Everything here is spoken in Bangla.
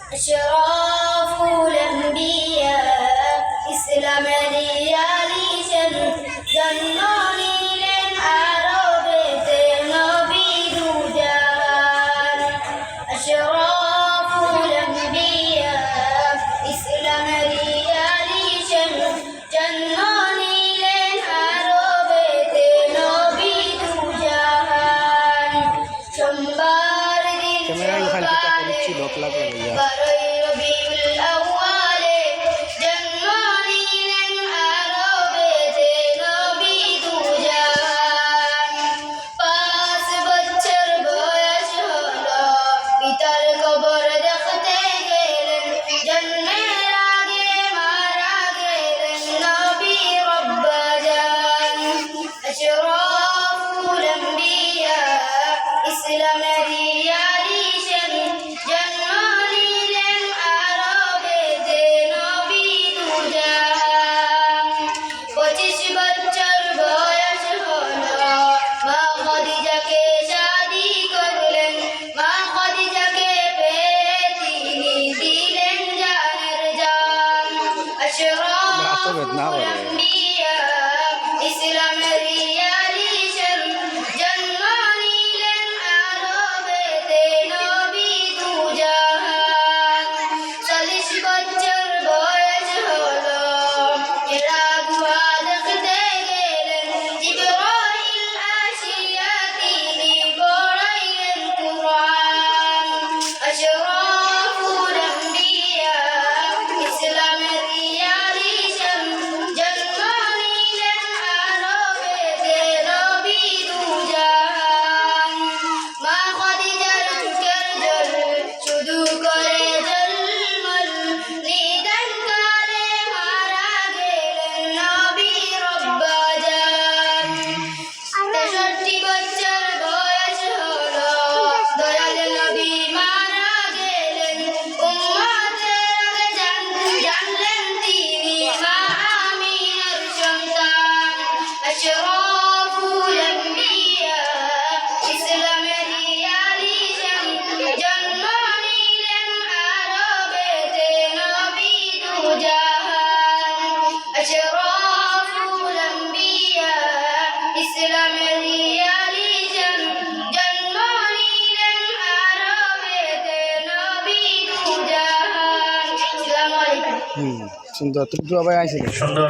أشرافul anbiya Islam দিয়ালিছেন জন্ম নিলেন আরবেতে নবী দুজাহান أشرافul anbiya Islam দিয়ালিছেন জন্ম নিলেন আরবেতে নবী দুজাহান সোমবার দিন সকালে বারোই রবিউল আউয়ালে জন্ম নিলেন আরবেতে নবী দুজাহান 5 বছর বয়স হলো পিতার কবর দেখতে গেলেন জন্মের আগে মারা গেলেন নবী রব্বাজান أشرافul anbiya ইসলাম দিয়ালিছেন জন্ম নিলেন আরবেতে নবী দুজাহান 25 বছর বয়স হলো মা খাদিজাকে শাদী করলেন মা খাদিজাকে পেয়ে তিনি দিলেন জানের জান أشرافul anbiya ইসলাম দিয়ালিছেন জন্ম নিলেন আরবেতে নবী দুজাহান 40 বছর বয়স হলো এরা গুহা দেখতে গেলেন জিবরাইল আসিয়া তিনি পড়াইলেন কুরআন أشرافul anbiya ইসলাম দিয়ালিছেন জন্ম নিলেন আরবেতে নবী দুজাহান মা খাদিজার চোখের জল শুধু করে জলমল নিদান কালে মারা গেলেন নবী রব্বাজান 63 বছর বয়স হলো দয়াল নবী মারা গেলেন উম্মতের আগে জানলেন তিনি মা আমিনার সন্তান أشرافul anbiya ইসলাম দিয়ালিছেন জন্ম নিলেন আরবেতে নবী দুজাহান أشرافul anbiya ইসলাম দিয়ালিছেন জন্ম নিলেন আরবেতে নবী দুজাহান আসসালামু আলাইকুম সুন্দর তুমি তো আবার আইছিলে সুন্দর